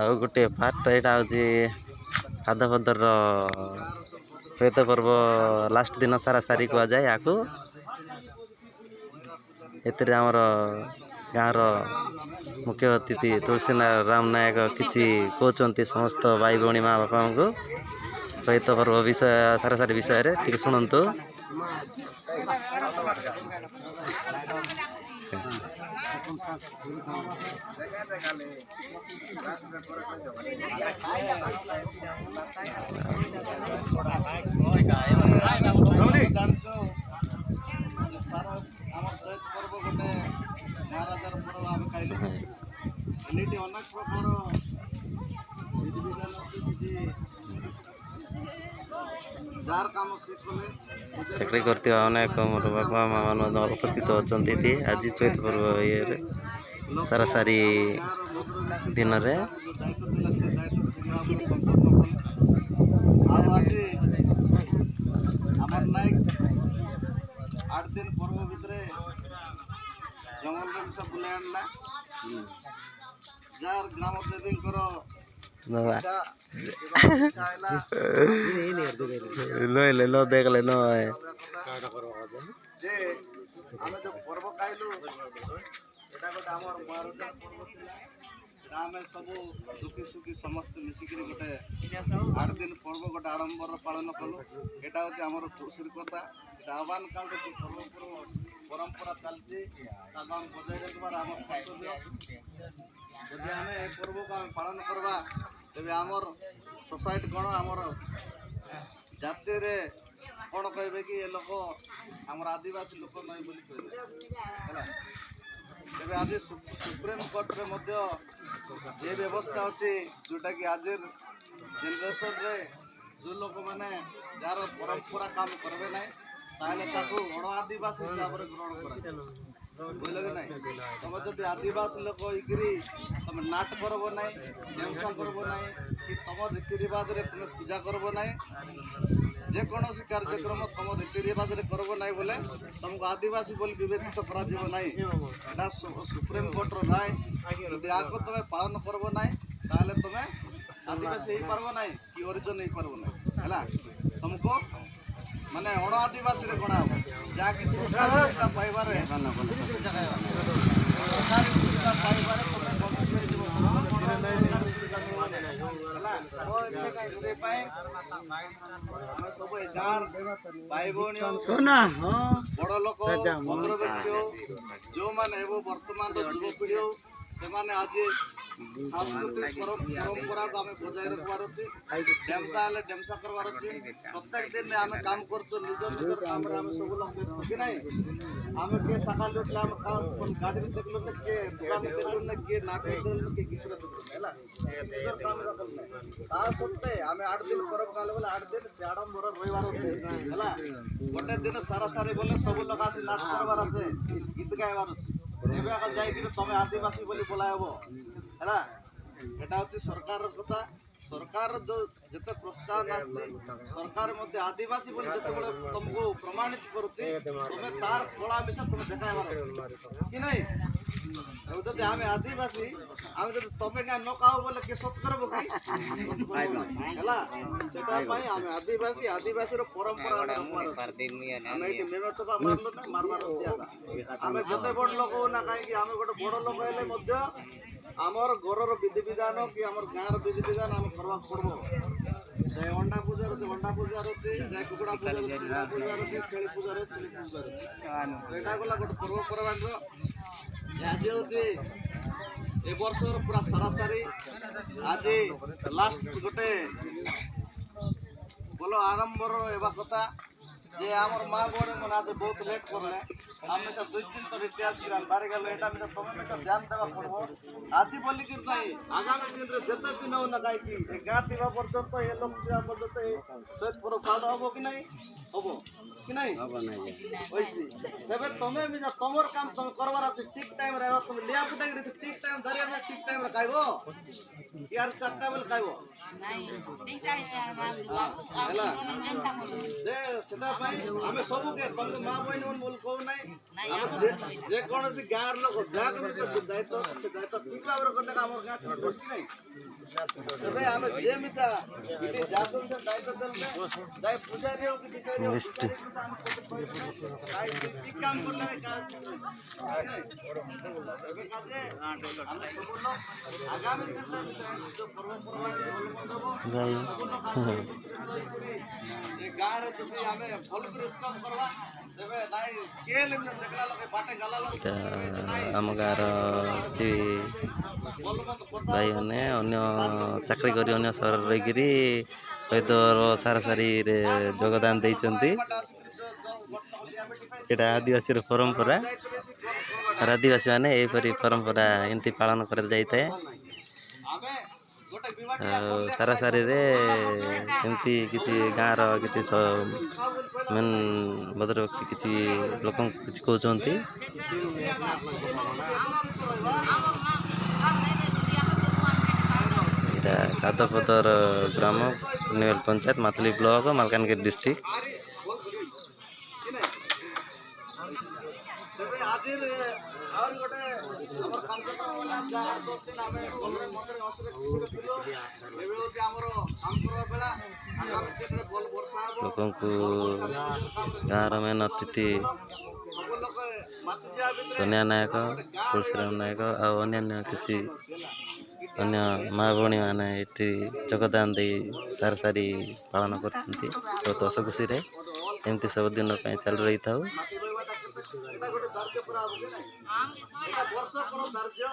ଆଉ ଗୋଟେ ପାର୍ଟ ଏଇଟା ହେଉଛି ଖାଦପଦର ଚୈତ ପର୍ବ ଲାଷ୍ଟ ଦିନ ସାରା ସାରି କୁହାଯାଏ ଆକୁ। ଏଥିରେ ଆମର ଗାଁର ମୁଖ୍ୟ ଅତିଥି ତୁଳସୀ ରାମ ନାୟକ କିଛି କହୁଛନ୍ତି ସମସ୍ତ ଭାଇ ଭଉଣୀ ମା ବାପାଙ୍କୁ ଚୈତ ପର୍ବ ବିଷୟ ସାରାସାରି ବିଷୟରେ ଟିକେ ଶୁଣନ୍ତୁ। ଚାକିରି କରୁଥିବା ଅନେକ ମୋର ବାପା ମା ମାନେ ଉପସ୍ଥିତ ଅଛନ୍ତି ଏଠି ଆଜି ଚୈତ ପର୍ବ ଇଏରେ ସାରାସାରି ଦିନରେ। लो देख ले नो ଆମେ ଯୋଉ ପର୍ବ ଖାଇଲୁ ଏଟା ଗୋଟେ ଆମର ଆମେ ସବୁ ଦୁଃଖୀ ସୁଖୀ ସମସ୍ତେ ମିଶିକିରି ଗୋଟେ 8 ଦିନ ପର୍ବ ଗୋଟେ ଆଡ଼ମ୍ବର ପାଳନ କଲୁ। ଏଟା ହେଉଛି ଆମର ଖୁସିର କଥା। ଏଟା ଆହ୍ୱାନ କାଳରେ ଯେଉଁ ପରମ୍ପରା ଚାଲିଛି ତାକୁ ଆମେ ବଜାୟ ରଖିବାର ଆମର କର୍ତ୍ତବ୍ୟ। ଯଦି ଆମେ ଏ ପର୍ବକୁ ଆମେ ପାଳନ କରିବା ତେବେ ଆମର ସୋସାଇଟି କ'ଣ ଆମର ଜାତିରେ କ'ଣ କହିବେ କି ଏ ଲୋକ ଆମର ଆଦିବାସୀ ଲୋକ ନୁହେଁ ବୋଲି କହିବେ ହେଲା। ତେବେ ଆଜି ସୁପ୍ରିମକୋର୍ଟରେ ମଧ୍ୟ ଏ ବ୍ୟବସ୍ଥା ଅଛି ଯେଉଁଟାକି ଆଜିର ଜେନେରେସନରେ ଯେଉଁ ଲୋକମାନେ ଯାହାର ପରମ୍ପରା କାମ କରିବେ ନାହିଁ ତାହେଲେ ତାକୁ ଅଣ ଆଦିବାସୀ ହିସାବରେ ଗ୍ରହଣ କରାଯାଏ। ବୁଝିଲ କି ନାହିଁ? ତମେ ଯଦି ଆଦିବାସୀ ଲୋକ ହେଇକିରି ତମେ ନାଟ କରବ ନାହିଁ, ଢେମସା କରବ ନାହିଁ, କି ତମ ରୀତି ରିବାଜରେ ତୁମେ ପୂଜା କରବ ନାହିଁ, ଯେକୌଣସି କାର୍ଯ୍ୟକ୍ରମ ତମ ରୀତି ରିବାଜରେ କରବ ନାହିଁ ବୋଲେ ତମକୁ ଆଦିବାସୀ ବୋଲି ବିବେଚିତ କରାଯିବ ନାହିଁ। ଏଇଟା ସୁପ୍ରିମକୋର୍ଟର ରାୟ। ଯଦି ଆକୁ ତମେ ପାଳନ କରବ ନାହିଁ ତାହେଲେ ତମେ ଆଦିବାସୀ ହେଇପାରିବ ନାହିଁ କି ଅରିଜିନ ହେଇପାରିବ ନାହିଁ ହେଲା। ତମକୁ ମାନେ ଅଣ ଆଦିବାସୀରେ ଗଣା ହେବ ଯାହାକି ସରକାରୀ ସୁବିଧା ପାଇବାରେ ସବୁ ଏ ଗାଁର ଭାଇ ଭଉଣୀ ବଡ଼ ଲୋକ ଭଦ୍ର ବ୍ୟକ୍ତି ହଉ ଯେଉଁମାନେ ହେବ ବର୍ତ୍ତମାନର ଯୁବପିଢ଼ି ହଉ ସେମାନେ ଆଜି ସାଂସ୍କୃତିକ ପରମ୍ପରାକୁ ଆମେ ବଜାୟ ରଖିବାର ଅଛି। ଢେମସା ହେଲେ ଢେମସା କରିବାର ଅଛି। ପ୍ରତ୍ୟେକ ଦିନ ଆମେ କାମ କରୁଛୁ ନିଜ ନିଜର କାମରେ ଆମେ ସବୁ ଲୋକ ବ୍ୟସ୍ତ କି ନାହିଁ। ଆମେ କିଏ ସକାଳୁ ଉଠିଲେ ଆମେ ଗାଡ଼ିରେ ଦେଖିଲୁ ନା କିଏ ଦୋକାନରେ ଦେଖିଲୁ ନା କିଏ ନାଟକ ଦେଖିଲୁ କିଏ ଗୀତରେ ଦେଖିଲୁ ହେଲା। ନିଜର କାମରେ କଲୁ ତା ସତ୍ତ୍ୱେ ଆମେ 8 ଦିନ ପର୍ବ କାଲେ ବୋଲେ 8 ଦିନ ସେ ଆଡ଼ମ୍ବର ରହିବାର ଅଛି ହେଲା। ଗୋଟେ ଦିନ ସାରାସାରି ବୋଲେ ସବୁ ଲୋକ ଆସି ନାଟ କରିବାର ଅଛି, ଗୀତ ଗାଇବାର ଅଛି। ଏବେ ଆଗ ଯାଇକିରି ତମେ ଆଦିବାସୀ ବୋଲି ବୋଲା ହେବ ହେଲା। ଏଟା ହେଉଛି ସରକାରର କଥା। ସରକାର ଯେଉଁ ଯେତେ ପ୍ରୋତ୍ସାହନ ଆସୁଛି ସରକାର ମଧ୍ୟ ଆଦିବାସୀ ବୋଲି ଯେତେବେଳେ ତମକୁ ପ୍ରମାଣିତ କରୁଛି ତମେ ତାର କଳା ମିଶା ତମେ ଦେଖାଇବାର କି ନାହିଁ। ଆଉ ଯଦି ଆମେ ଆଦିବାସୀ ଆମେ ଯଦି ତମେ କାଁ ନ ଖାଉ ବୋଲେ କିଏ ସତ କରିବ କି ହେଲା। ସେଟା ପାଇଁ ଆମେ ଆଦିବାସୀ ଆଦିବାସୀର ପରମ୍ପରା ଆମେ ଏଠି ମେମଚପା ମାରଲୁ ନା ମାରବାର ଅଛି। ଆମେ ଯେତେ ବଡ଼ ଲୋକ ହଉ ନା କାହିଁକି ଆମେ ଗୋଟେ ବଡ଼ ଲୋକ ହେଲେ ମଧ୍ୟ ଆମର ଘରର ବିଧିବିଧାନ କି ଆମର ଗାଁର ବିଧିବିଧାନ ଆମେ କରିବାକୁ ପଡ଼ିବ। ଯେ ଅଣ୍ଡା ପୂଜାର ଅଛି ଅଣ୍ଡା ପୂଜାର ଅଛି, ଯେ କୁକୁଡ଼ା ପୂଜାର ଅଛି କୁକୁଡ଼ା ପୂଜାର ଅଛି, ଛେଳି ପୂଜାର ଅଛି ଛେଳି ପୂଜାର ଅଛି। ଏଇଟା ଗଲା ଗୋଟେ ପର୍ବପର୍ବାଣିର। ଆଜି ହେଉଛି ଏ ବର୍ଷର ପୁରା ସାରାସାରି ଆଜି ଲାଷ୍ଟ ଗୋଟେ ଭଲ ଆଡ଼ମ୍ବର ହେବା କଥା। ଯେ ଆମର ମା ଭଉଣୀ ମାନେ ଆଜି ବହୁତ ଲେଟ୍ କଲେ ଆମେ ସେ 2 ଦିନ ତ ରେଟି ଆସିକି ବାହାରି ଗଲେ। ଏଇଟା ବି ତମେ ବି ଧ୍ୟାନ ଦେବା ପଡ଼ିବ ଆଜି ବୋଲିକିରି ନାହିଁ ଆଗାମୀ ଦିନରେ ଯେତେ ଦିନ ହଉ ନା କାହିଁକି ଏ ଗାଁ ଥିବା ପର୍ଯ୍ୟନ୍ତ ଏ ଲୋକ ଥିବା ପର୍ଯ୍ୟନ୍ତ ଏ ଚୈତ ପର୍ବ ପାଳନ ହବ କି ନାହିଁ? ହବ କି ନାହିଁ? ତେବେ ତମେ ବି ତମର କାମ ତମେ କରବାର ଅଛି। ଠିକ୍ ଟାଇମ୍ରେ ତମେ ଲିଆ ଫୁଟାଇକି ଠିକ୍ ଟାଇମ୍ ଧରିବା ମିଶା ଠିକ୍ ଟାଇମ୍ରେ ଖାଇବ यार 4टा बेल खाइबो ହେଲା ଯେ ସେଟା ପାଇଁ ଆମେ ସବୁ କେ ତମେ ମା ବହିନ ମନ ବୋଲ କହୁ নাই ଆମେ ଯେ କୌଣସି ଗାଁର ଲୋକ ଯାହାକୁ ବି ସେ ଦାୟିତ୍ୱ ଠିକ୍ ଭାବରେ କଲେ ଆମର ଗାଁ ଠିକ୍ ବସି ନାହିଁ ତେବେ ଆମେ ଯେ ମିଶା ଏଠି ଯାହାକୁ ବି ଦାୟିତ୍ୱ ଦେଲେ ଯାଇ ପୂଜାରୀ ହଉ କି ଠିକ୍ କାମ କଲେ ଆଗାମୀ ଦିନରେ ଯୋଉ ପର୍ବପର୍ବାଣି ଗାଁରେ ଯଦି ଆମେ ଭଲ କରି ଷ୍ଟପ କରିବା ତେବେ ନାଇଁ କେଲେ ଦେଖିଲା ଲୋକ ବାଟେ ଗଲା ଲୋକ ଆମ ଗାଁର କିଛି ଭାଇମାନେ ଅନ୍ୟ ଚାକିରି କରି ଅନ୍ୟ ସହରରେ ରହିକିରି ଚୈତର ସାରାସାରିରେ ଯୋଗଦାନ ଦେଇଛନ୍ତି। ଏଇଟା ଆଦିବାସୀର ପରମ୍ପରା। ଆଦିବାସୀ ମାନେ ଏହିପରି ପରମ୍ପରା ଏମିତି ପାଳନ କରାଯାଇଥାଏ। ଆଉ ସାରାସାରିରେ ଏମିତି କିଛି ଗାଁର କିଛି ମେନ୍ ଭଦ୍ର ବ୍ୟକ୍ତି କିଛି ଲୋକଙ୍କୁ କିଛି କହୁଛନ୍ତି। ଏଇଟା କାଦପଦର ଗ୍ରାମ ନିୱେଲ ପଞ୍ଚାୟତ ମାଥିଲି ବ୍ଲକ ମାଲକାନଗିରି ଡିଷ୍ଟ୍ରିକ୍ଟ। ଆହୁରି ଗୋଟେ ଆମର କାର୍ଯ୍ୟକ୍ରମ ହେଲା ଯାହା 10 ଦିନ ଆମେ ଭଲରେ ମନରେ ହସରେ ଖୁସିରେ ଥିଲୁ ଏବେ ହେଉଛି ଆମର କାମ କରିବା ବେଳା ଆଗାମୀ ଦିନରେ ଭଲ ବର୍ଷା ହେବ ଲୋକଙ୍କୁ ଗାଁର ମେନ୍ ଅତିଥି ସବୁ ଲୋକ ମାତି ଯିବା ଭିତରେ ସୋନିଆ ନାୟକ ତୁଳସୀରାମ ନାୟକ ଆଉ ଅନ୍ୟାନ୍ୟ କିଛି ଅନ୍ୟ ମା ଭଉଣୀମାନେ ଏଠି ଯୋଗଦାନ ଦେଇ ସାରାସାରି ପାଳନ କରୁଛନ୍ତି। ବହୁତ ହସ ଖୁସିରେ ଏମିତି ସବୁଦିନ ପାଇଁ ଚାଲୁ ରହିଥାଉ। ଏଇଟା ଗୋଟେ ଦାର୍ଯ୍ୟ ପୁରା ହେବ କି ନାହିଁ ଏଇଟା ବର୍ଷକର ଦାର୍ଯ୍ୟ।